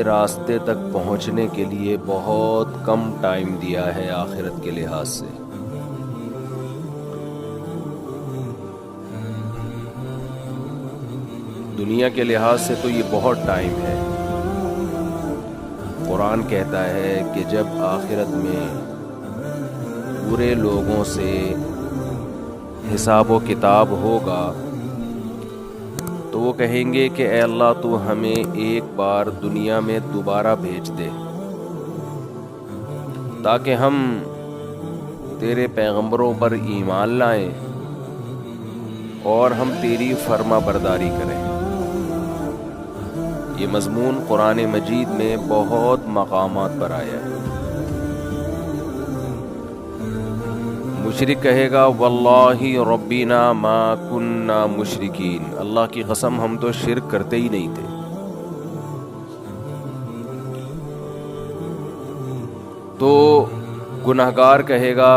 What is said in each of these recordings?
راستے تک پہنچنے کے لیے بہت کم ٹائم دیا ہے آخرت کے لحاظ سے. دنیا کے لحاظ سے تو یہ بہت ٹائم ہے. قرآن کہتا ہے کہ جب آخرت میں برے لوگوں سے حساب و کتاب ہوگا تو وہ کہیں گے کہ اے اللہ تو ہمیں ایک بار دنیا میں دوبارہ بھیج دے تاکہ ہم تیرے پیغمبروں پر ایمان لائیں اور ہم تیری فرما برداری کریں. یہ مضمون قرآن مجید میں بہت مقامات پر آیا ہے. مشرک کہے گا واللہ ربنا ما کننا مشرکین، اللہ کی قسم ہم تو شرک کرتے ہی نہیں تھے. تو گناہگار کہے گا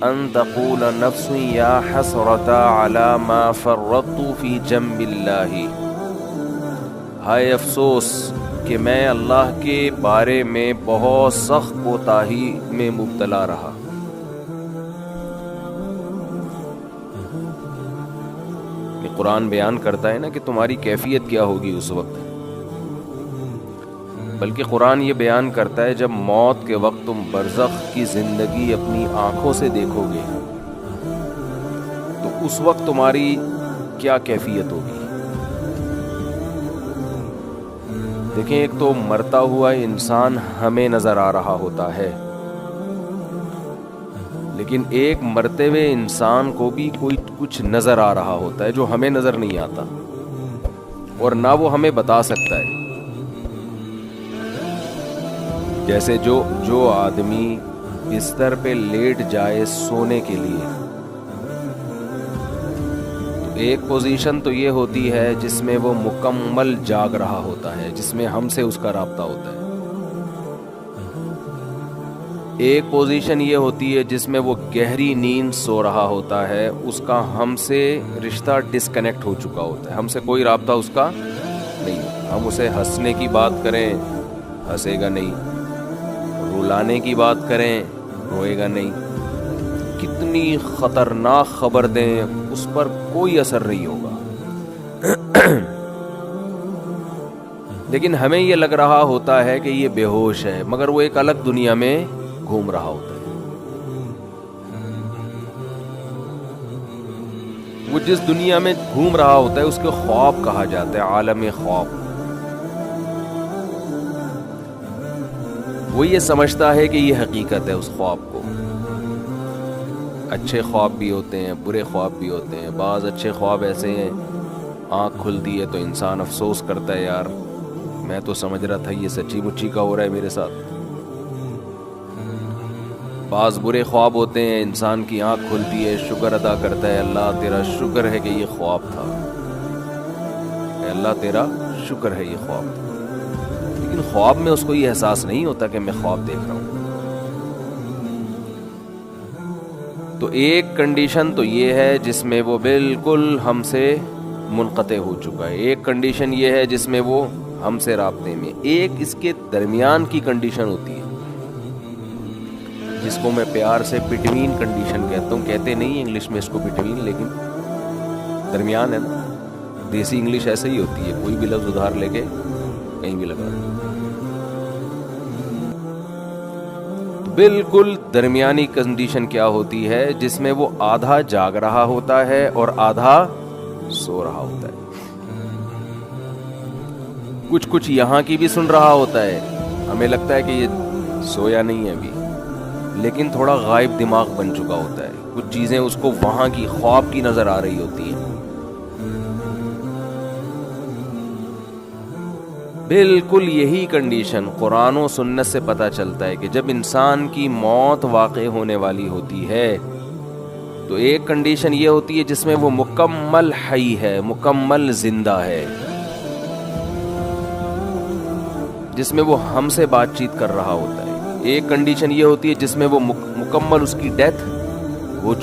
ان تقول نفس یا حسرۃ علی ما فرطت فی جنب اللہ، ہائے افسوس کہ میں اللہ کے بارے میں بہت سخت کوتاہی میں مبتلا رہا. یہ قرآن بیان کرتا ہے نا کہ تمہاری کیفیت کیا ہوگی اس وقت. بلکہ قرآن یہ بیان کرتا ہے جب موت کے وقت تم برزخ کی زندگی اپنی آنکھوں سے دیکھو گے تو اس وقت تمہاری کیا کیفیت ہوگی. دیکھیں، ایک تو مرتا ہوا انسان ہمیں نظر آ رہا ہوتا ہے، لیکن ایک مرتے ہوئے انسان کو بھی کوئی کچھ نظر آ رہا ہوتا ہے جو ہمیں نظر نہیں آتا اور نہ وہ ہمیں بتا سکتا ہے. جیسے جو آدمی بستر پہ لیٹ جائے سونے کے لیے، تو ایک پوزیشن تو یہ ہوتی ہے جس میں وہ مکمل جاگ رہا ہوتا ہے، جس میں ہم سے اس کا رابطہ ہوتا ہے. ایک پوزیشن یہ ہوتی ہے جس میں وہ گہری نیند سو رہا ہوتا ہے، اس کا ہم سے رشتہ ڈسکنیکٹ ہو چکا ہوتا ہے، ہم سے کوئی رابطہ اس کا نہیں. ہم اسے ہنسنے کی بات کریں ہنسے گا نہیں، رلانے کی بات کریں روئے گا نہیں، کتنی خطرناک خبر دیں اس پر کوئی اثر نہیں ہوگا. لیکن ہمیں یہ لگ رہا ہوتا ہے کہ یہ بے ہوش ہے، مگر وہ ایک الگ دنیا میں گھوم رہا ہوتا ہے. وہ جس دنیا میں گھوم رہا ہوتا ہے اس کے خواب کہا جاتا ہے، عالم خواب. وہ یہ سمجھتا ہے کہ یہ حقیقت ہے اس خواب کو. اچھے خواب بھی ہوتے ہیں، برے خواب بھی ہوتے ہیں. بعض اچھے خواب ایسے ہیں آنکھ کھلتی ہے تو انسان افسوس کرتا ہے یار میں تو سمجھ رہا تھا یہ سچی مچی کا ہو رہا ہے میرے ساتھ. بعض برے خواب ہوتے ہیں انسان کی آنکھ کھلتی ہے شکر ادا کرتا ہے اللہ تیرا شکر ہے کہ یہ خواب تھا، اے اللہ تیرا شکر ہے یہ خواب تھا. لیکن خواب میں اس کو یہ احساس نہیں ہوتا کہ میں خواب دیکھ رہا ہوں. تو ایک کنڈیشن تو یہ ہے جس میں وہ بالکل ہم سے منقطع ہو چکا ہے. ایک کنڈیشن یہ ہے جس میں وہ ہم سے رابطے میں. ایک اس کے درمیان کی کنڈیشن ہوتی ہے جس کو میں پیار سے بٹوین کنڈیشن کہتا ہوں. کہتے نہیں انگلش میں اس کو بٹوین، لیکن درمیان ہے نا. دیسی انگلش ایسے ہی ہوتی ہے، کوئی بھی لفظ ادھار لے کے کہیں بھی لگا. بالکل درمیانی کنڈیشن کیا ہوتی ہے جس میں وہ آدھا جاگ رہا ہوتا ہے اور آدھا سو رہا ہوتا ہے. کچھ یہاں کی بھی سن رہا ہوتا ہے، ہمیں لگتا ہے کہ یہ سویا نہیں ہے ابھی، لیکن تھوڑا غائب دماغ بن چکا ہوتا ہے. کچھ چیزیں اس کو وہاں کی خواب کی نظر آ رہی ہوتی ہیں. بالکل یہی کنڈیشن قرآن و سنت سے پتہ چلتا ہے کہ جب انسان کی موت واقع ہونے والی ہوتی ہے تو ایک کنڈیشن یہ ہوتی ہے جس میں وہ مکمل حی ہے، مکمل زندہ ہے، جس میں وہ ہم سے بات چیت کر رہا ہوتا ہے. ایک کنڈیشن یہ ہوتی ہے جس میں وہ مکمل اس کی ڈیتھ